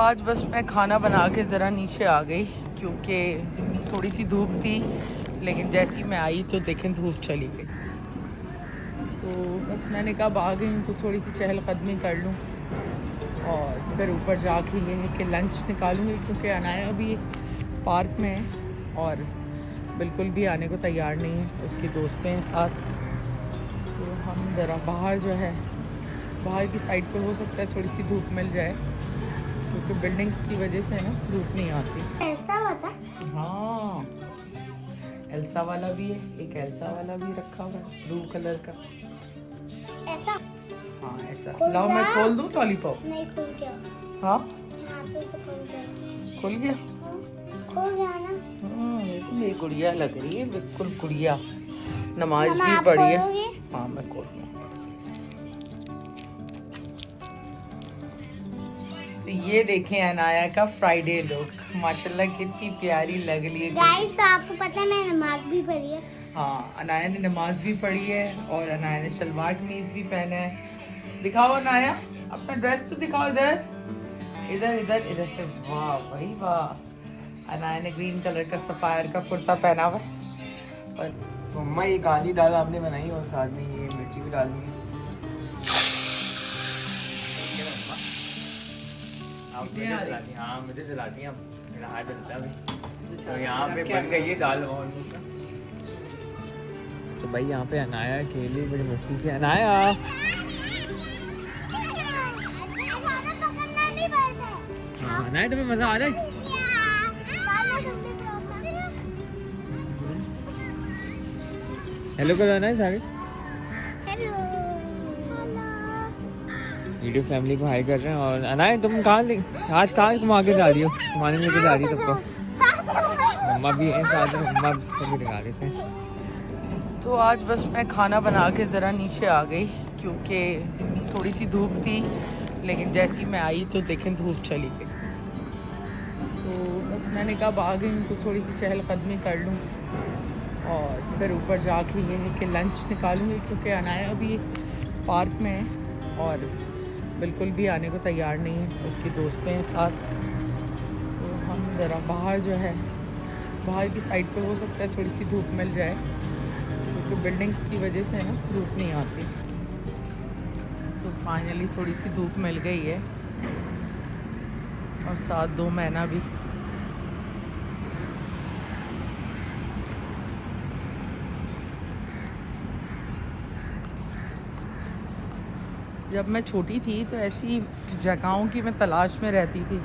आज बस मैं खाना बना के ज़रा नीचे आ गई क्योंकि थोड़ी सी धूप थी, लेकिन जैसी मैं आई तो देखें धूप चली गई। तो बस मैंने कहा आ गई तो थोड़ी सी चहलकदमी कर लूँ और फिर ऊपर जाके ये है कि लंच निकालूँगी क्योंकि अनाया भी पार्क में है और बिल्कुल भी आने को तैयार नहीं है, उसकी दोस्तें हैं साथ। तो हम ज़रा बाहर जो है बाहर की साइड पे हो सकता है थोड़ी सी धूप मिल जाए क्योंकि बिल्डिंग्स की वजह से ना धूप नहीं आती। ऐसा होता? हाँ, एल्सा वाला भी है, एक एल्सा वाला भी रखा हुआ है ब्लू कलर का। ऐसा? हाँ ऐसा। लाओ मैं खोल दूँ लॉलीपॉप? नहीं खुल गया। हाँ यहाँ पे तो खुल गया। खुल गया? खुल गया ना? ये गुड़िया लग रही है, बिल्कुल गुड़िया। नमाज भी पढ़ी है। हाँ मैं खोल दूँ। तो ये देखें अनाया का फ्राइडे लुक, माशाल्लाह कितनी प्यारी लग रही है। गाइस तो आपको पता है मैंने नमाज भी पढ़ी है। हाँ अनाया ने नमाज भी पढ़ी है और अनाया ने शलवार कमीज भी पहना है। दिखाओ अनाया अपना ड्रेस तो दिखाओ, इधर इधर इधर इधर। वाह भाई वाह, अनाया ने ग्रीन कलर का सफायर का कुर्ता पहना हुआ है। और मम्मा ये काली दाल आपने बनाई और साथ में ये मिर्ची भी डाल दी। हाँ मुझे जलाती हैं, मेरा हाथ जलता है अभी। तो यहाँ पे बन गई है दाल ऑलमोस्ट। तो भाई यहाँ पे अनाया अकेली बड़ी मुश्किल से। अनाया हाँ अनाया तुम्हें मजा आ रहा है? हेलो करो अनाया सारे। वीडियो फैमिली को हाई कर रहे हैं। और अनाया तुम आज कहाँ घुमा के जा रही हो? घुमाने लेके जा रही हो सबको? मम्मा भी है साथ में, मम्मा सभी दिखा देते हैं। तो आज बस मैं खाना बना के ज़रा नीचे आ गई क्योंकि थोड़ी सी धूप थी, लेकिन जैसी मैं आई तो देखें धूप चली गई। तो बस मैंने कहा आ गई तो थोड़ी सी चहलकदमी कर लूँ और फिर ऊपर जाके ये है कि लंच निकालूँगी क्योंकि अनाया भी पार्क में है और बिल्कुल भी आने को तैयार नहीं है, उसकी दोस्तें हैं साथ। तो हम ज़रा बाहर जो है बाहर की साइड पे हो सकता है थोड़ी सी धूप मिल जाए क्योंकि बिल्डिंग्स की वजह से ना धूप नहीं आती। तो फाइनली थोड़ी सी धूप मिल गई है और साथ दो मैना भी। जब मैं छोटी थी तो ऐसी जगहों की मैं तलाश में रहती थी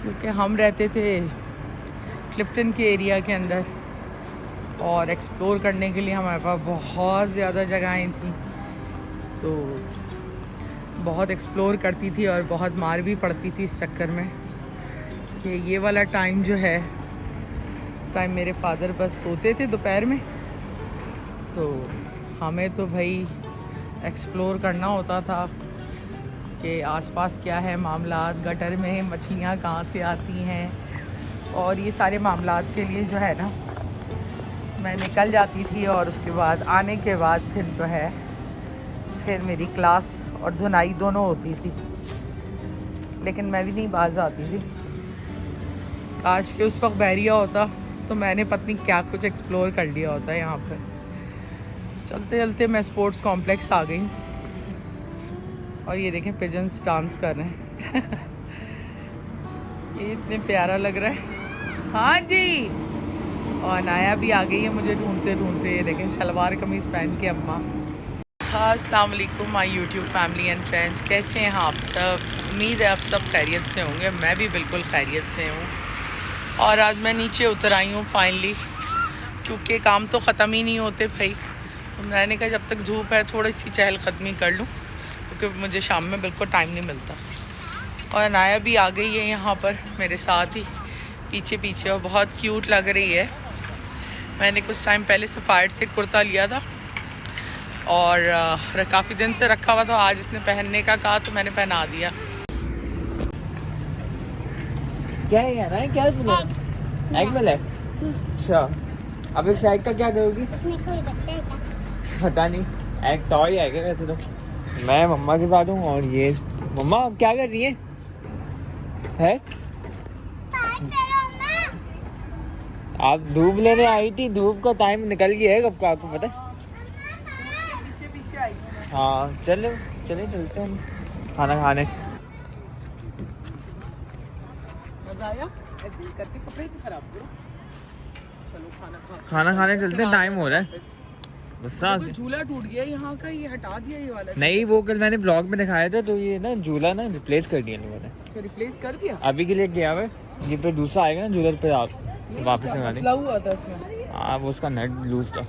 क्योंकि हम रहते थे क्लिफ्टन के एरिया के अंदर और एक्सप्लोर करने के लिए हमारे पास बहुत ज़्यादा जगहें थी। तो बहुत एक्सप्लोर करती थी और बहुत मार भी पड़ती थी इस चक्कर में कि ये वाला टाइम जो है, इस टाइम मेरे फादर बस सोते थे दोपहर में, तो हमें तो भाई एक्सप्लोर करना होता था कि आसपास क्या है मामलात, गटर में मछलियाँ कहाँ से आती हैं और ये सारे मामलात के लिए जो है ना मैं निकल जाती थी। और उसके बाद आने के बाद फिर जो है फिर मेरी क्लास और धुनाई दोनों होती थी, लेकिन मैं भी नहीं बाज आती थी। काश के उस वक्त बैरिया होता तो मैंने पत्नी क्या कुछ एक्सप्लोर कर लिया होता है यहाँ पर। चलते चलते मैं स्पोर्ट्स कॉम्प्लेक्स आ गई और ये देखें पिजन्स डांस कर रहे हैं ये इतने प्यारा लग रहा है। हाँ जी, और अनाया भी आ गई है मुझे ढूंढते ढूंढते। ये देखें शलवार कमीज़ पहन के अम्मा। हाँ अस्सलाम वालेकुम my YouTube family and friends, कैसे हैं आप सब? उम्मीद है आप सब खैरियत से होंगे। मैं भी बिल्कुल खैरियत से हूँ और आज मैं नीचे उतर आई हूँ फाइनली क्योंकि काम तो ख़त्म ही नहीं होते भाई। तो मैंने कहा जब तक धूप है थोड़ी सी चहलकदमी कर लूँ क्योंकि मुझे शाम में बिल्कुल टाइम नहीं मिलता। और अनाया भी आ गई है यहाँ पर मेरे साथ ही पीछे पीछे और बहुत क्यूट लग रही है। मैंने कुछ टाइम पहले सफ़ायर से कुर्ता लिया था और काफ़ी दिन से रखा हुआ था, आज इसने पहनने का कहा तो मैंने पहना दिया। क्या है यार? क्या एग वाला है? अच्छा, अब इस एग का क्या करोगी? उसमें कोई बच्चा है क्या? पता नहीं, एग टॉय है क्या वैसे तो। मैं मम्मा के साथ हूँ और ये मम्मा क्या कर रही है? है? आप धूप लेने आई थी, धूप का टाइम निकल गया है कब का, आपको पता है? पीछे पीछे आई। हाँ चलो चलते हैं खाना खाने। मजा आया ऐसे ही करके, कपड़े भी खराब करो। चलो खाना खाने चलते हैं, टाइम हो रहा है बस। कोई झूला टूट गया यहाँ का, ये हटा दिया ये वाला। नहीं, वो कल मैंने ब्लॉग में दिखाया था, तो ये ना झूला ना रिप्लेस कर दिया लोगों ने। अच्छा रिप्लेस कर दिया। अभी के लिए गया है, ये पे दूसरा आएगा ना झूला पे आप वापस लगा दें। मसला हुआ था इसमें। हाँ वो उसका नट लूज था।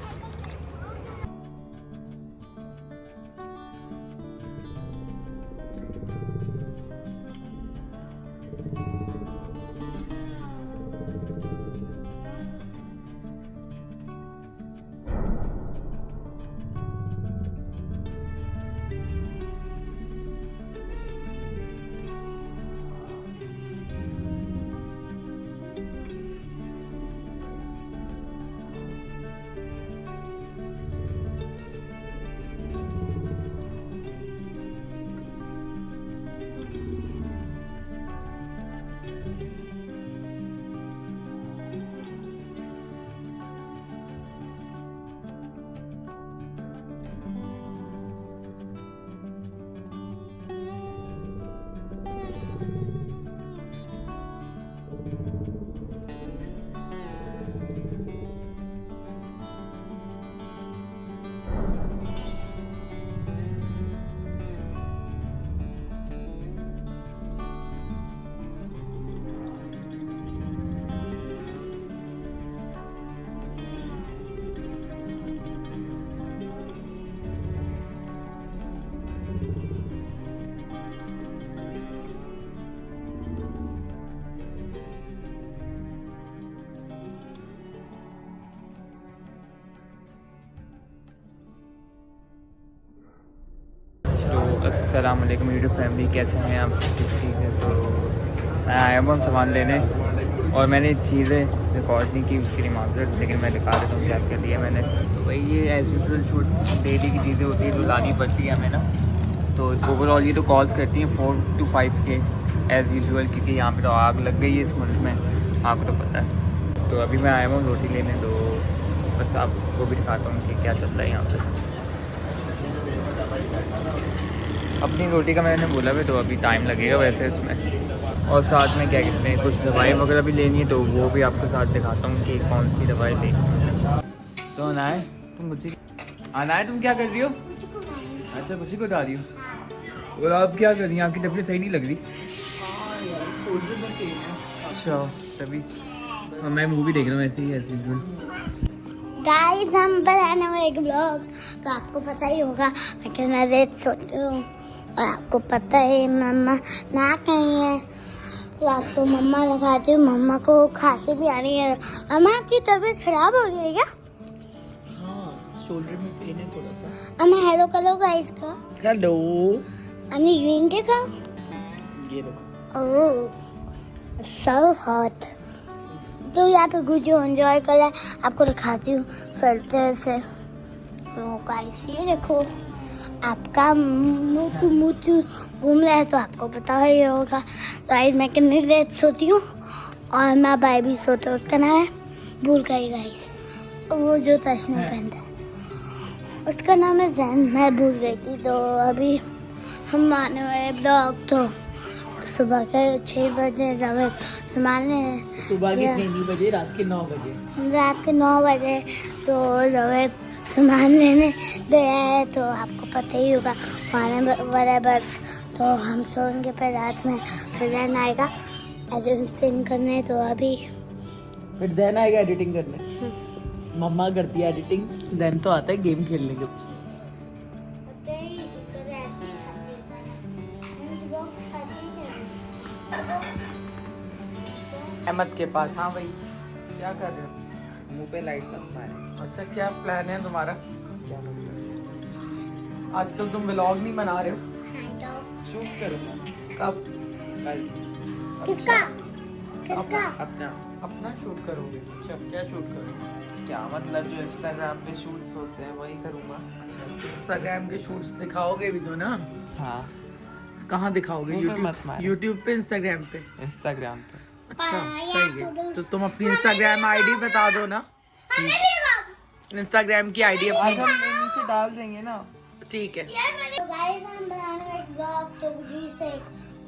अस्सलाम वालेकुम यूट्यूब फैमिली, कैसे हैं आप? ठीक है। तो मैं आया हूँ सामान लेने और मैंने चीज़ें रिकॉर्ड नहीं की, उसके लिए माजरत, लेकिन मैं दिखा देता हूँ क्या क्या लिया मैंने। तो भाई ये एज यूजुअल छोटी डेली की चीज़ें होती हैं जो लानी पड़ती है हमें ना। तो ओवरऑल ये तो कॉस्ट करती हैं 4 to 5K एज़ यूजुअल, क्योंकि यहाँ पर तो आग लग गई है इस मुल्क में, आपको तो पता है। तो अभी मैं आया हूँ रोटी लेने, तो बस आपको भी दिखाता हूँ कि क्या चल रहा है यहाँ पर। अपनी रोटी का मैंने बोला भी, तो अभी टाइम लगेगा वैसे इसमें। और साथ में क्या कहते हैं, कुछ दवाई वगैरह भी लेनी है, तो वो भी आपके साथ दिखाता हूँ कि कौन सी दवाई लेनी। तो अनाया तुम क्या कर रही हो? अच्छा खुशी को बता रही हो। और आप क्या कर रही हैं? आपकी तबीयत सही नहीं लग रही? अच्छा तभी मैं मूवी देख रहा हूँ ऐसे ही ऐसे ही। गाइस हम बनाने वाले एक ब्लॉग, तो आपको पता ही होगा मैं कितना लेट सोती हूँ, और आपको पता है मम्मा ना कहीं है, तो आपको मम्मा लगाती हूँ। मम्मा को खांसी भी आ रही है। मम्मा आपकी तबीयत खराब हो रही है क्या? हाँ शोल्डर में पेन है थोड़ा सा। अम्मा हेलो करो गाइस का। हेलो। अम्मी ग्रीन टी खाओ। ये देखो। ओह सो हॉट। तो यहाँ पे कुछ एंजॉय कर रहा है, आपको दिखाती हूँ फिल्टर से। तो गाइस ये देखो, आपका मुँह घूम रहा है, तो आपको पता ही होगा गाइस मैं कितनी लेट सोती हूँ। और मैं भाई भी सोता हूँ, उसका नाम है भूल गई गाइस, वो जो चश्मा पहनता है उसका नाम है जैन, मैं भूल गई थी। तो अभी हम आने वाले ब्लॉग तो सुबह के 6 बजे रवे संभालने हैं। सुबह के 6 बजे, रात के 9 बजे। रात के 9 बजे तो रवे सामान लेने गया है, तो आपको पता ही होगा खाने वाला बस। तो हम सोएंगे पर रात में फिर जैन आएगा एडिटिंग करने। तो अभी फिर जैन आएगा एडिटिंग करने। मम्मा करती है एडिटिंग, जैन तो आता है गेम खेलने के। अहमद के पास। हाँ भाई क्या कर रहे हो? मुंह पे लाइट लगता है। अच्छा क्या प्लान है तुम्हारा? क्या मतलब? आजकल तुम व्लॉग नहीं बना रहे हो? शूट करो कब? कल। किसका किसका अपना अपना शूट करोगे? अच्छा क्या शूट करोगे? क्या मतलब, जो इंस्टाग्राम पे शूट्स होते हैं वही करूँगा। इंस्टाग्राम के शूट्स दिखाओगे भी तो ना? हाँ कहाँ दिखाओगे? मुंह पे मत मारो। यूट्यूब पे, इंस्टाग्राम पे? इंस्टाग्राम पे। अच्छा सही है। तो तुम अपनी इंस्टाग्राम आईडी बता दो ना। इंस्टाग्राम की आईडी आज अपनी। हम नीचे डाल देंगे ना। ठीक है। तो गाइस हम बनाने एक ब्लॉग, तो जी से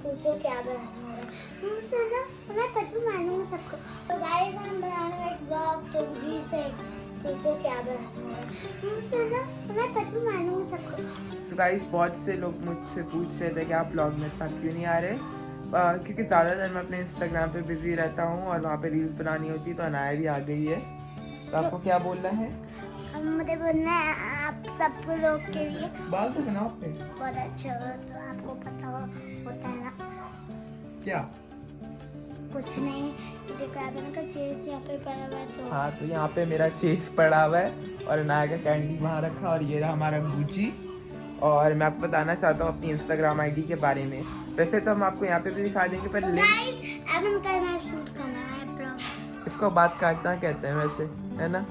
पूछो क्या बनाना है। मुझसे ना मैं पता मालूम सबको। तो गाइस हम बनाने एक ब्लॉग, तो जी से पूछो क्या बनाना है। मुझसे ना मैं पता मालूम सबको। So guys, बहुत से लोग मुझसे पूछ रहे थे कि आप ब्लॉग में इतना क्यों नहीं आ रहे, क्योंकि ज़्यादातर मैं अपने इंस्टाग्राम पे बिजी रहता हूँ और वहाँ पे रील्स बनानी होती है। तो अनाया भी आ गई है। तो आपको क्या बोलना है? अब मुझे बोलना है आप सब लोग के लिए बाल तो बनाओ अपने। बहुत अच्छा हो, तो आपको पता होता है ना क्या? कुछ नहीं। देखो आपने का चेस यहाँ पे पड़ा हुआ है, तो हाँ, तो यहाँ पे मेरा चेस पड़ा हुआ है और अनाया का कैंडी वहाँ रखा, और ये रहा हमारा गुची। और मैं आपको बताना चाहता हूँ अपनी इंस्टाग्राम आईडी के बारे में। वैसे तो हम आपको यहाँ पे भी दिखा देंगे, पर लिंक गाइस अब हम करना शूट करना है प्रॉमिस। इसको बात काटना कहते हैं वैसे, है ना?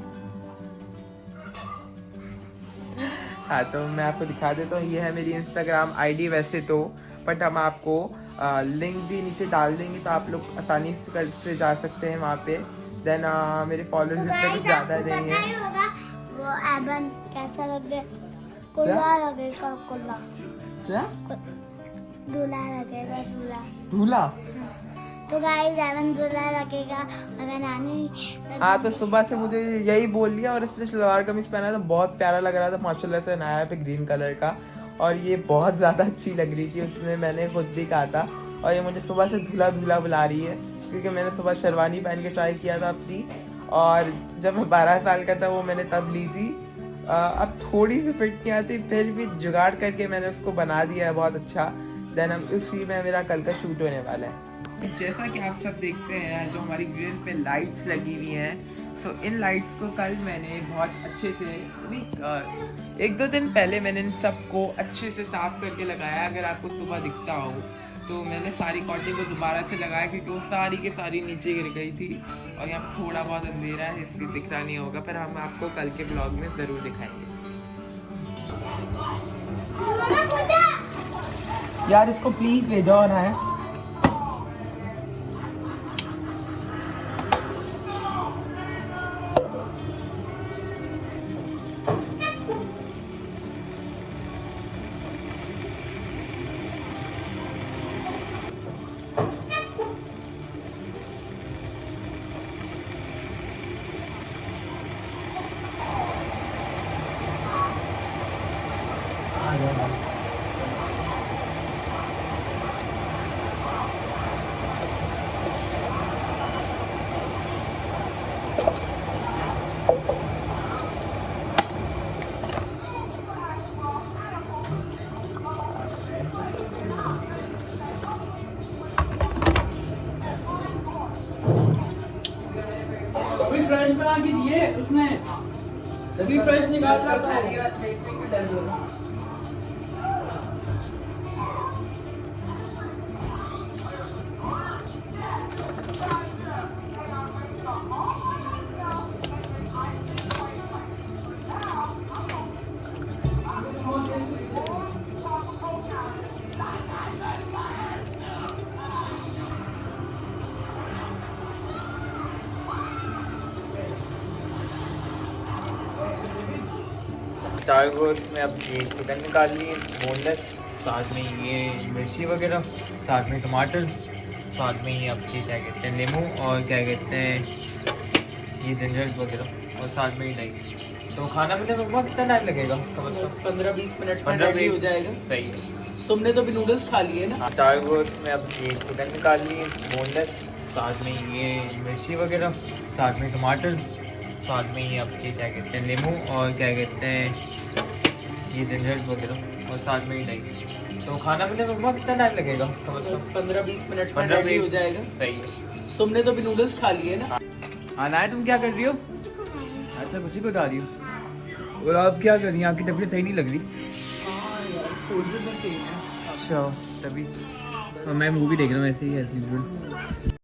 हाँ, तो मैं आपको दिखा देता हूँ। ये है मेरी इंस्टाग्राम आईडी वैसे तो, बट हम आपको लिंक भी नीचे डाल देंगे, तो आप लोग आसानी से जा सकते हैं वहाँ पे। देन मेरे फॉलोअर्स इसमें कुछ ज़्यादा नहीं है। होगा वो एबन कैसा लगे, कुल्ला लगेगा, कुल्ला क्या? दूल्हा लगेगा, दूल्हा। दूल्हा? तो गाइस एबन दूल्हा लगेगा और मैं नानी। हाँ, तो सुबह से मुझे यही बोल लिया, और इसने सलवार कमीज पहना था, बहुत प्यारा लग रहा था माशाल्लाह से। नया पे ग्रीन कलर का, और ये बहुत ज़्यादा अच्छी लग रही थी। उसने मैंने खुद भी कहा था, और ये मुझे सुबह से दूल्हा दूल्हा बुला रही है, क्योंकि मैंने सुबह शेरवानी पहन के ट्राई किया था अपनी, और जब मैं 12 साल का था वो मैंने तब ली थी। अब थोड़ी सी फिट नहीं आती, फिर भी जुगाड़ करके मैंने उसको बना दिया है बहुत अच्छा। देन हम उसी में मेरा कल का शूट होने वाला है। जैसा कि आप सब देखते हैं, जो हमारी ग्रिल पे लाइट्स लगी हुई हैं, सो इन लाइट्स को कल मैंने बहुत अच्छे से, नहीं 1-2 दिन पहले मैंने इन सबको अच्छे से साफ़ करके लगाया। अगर आपको सुबह दिखता हो तो मैंने सारी कॉटन को दोबारा से लगाया, क्योंकि वो सारी की सारी नीचे गिर गई थी। और यहाँ थोड़ा बहुत अंधेरा है इसलिए दिख रहा नहीं होगा, पर हम आपको कल के ब्लॉग में ज़रूर दिखाएंगे। यार इसको प्लीज़ ले जाओ ना। फ्रेश बना के दिए उसने, तभी फ्रेश निकाल रहा था। चाय को मैं अब ये चिकन निकाल ली बोनलेस, साथ में ये मिर्ची वगैरह, साथ में टमाटर, साथ में ये आपके क्या कहते हैं नींबू, और क्या कहते हैं ये जिंजर वगैरह, और साथ में ही दही। तो खाना पीने में बहुत कितना टाइम लगेगा? कम से कम 15-20 मिनट में 15 रेडी हो जाएगा। सही है। तुमने तो भी नूडल्स खा लिए ना। चाय को मैं अब ये चिकन निकाल ली बोनलेस, साथ में ये मिर्ची वगैरह, साथ में टमाटर, साथ में ये आपके क्या कहते हैं नींबू, और क्या कहते हैं ये जिंजर वगैरह, और साथ में ही दही। तो खाना पीने में बहुत कितना टाइम लगेगा? कम से कम 15-20 मिनट में रेडी हो जाएगा। सही है। तुमने तो भी नूडल्स खा लिए ना। हाँ ना, तुम क्या कर रही हो? अच्छा, खुशी को उठा रही हो। और आप क्या कर रही हैं? आपकी तबीयत सही नहीं लग रही। शोल्डर में पेन है। अच्छा, तभी मैं मूवी देख रहा हूँ ऐसे ही, ऐसे ही।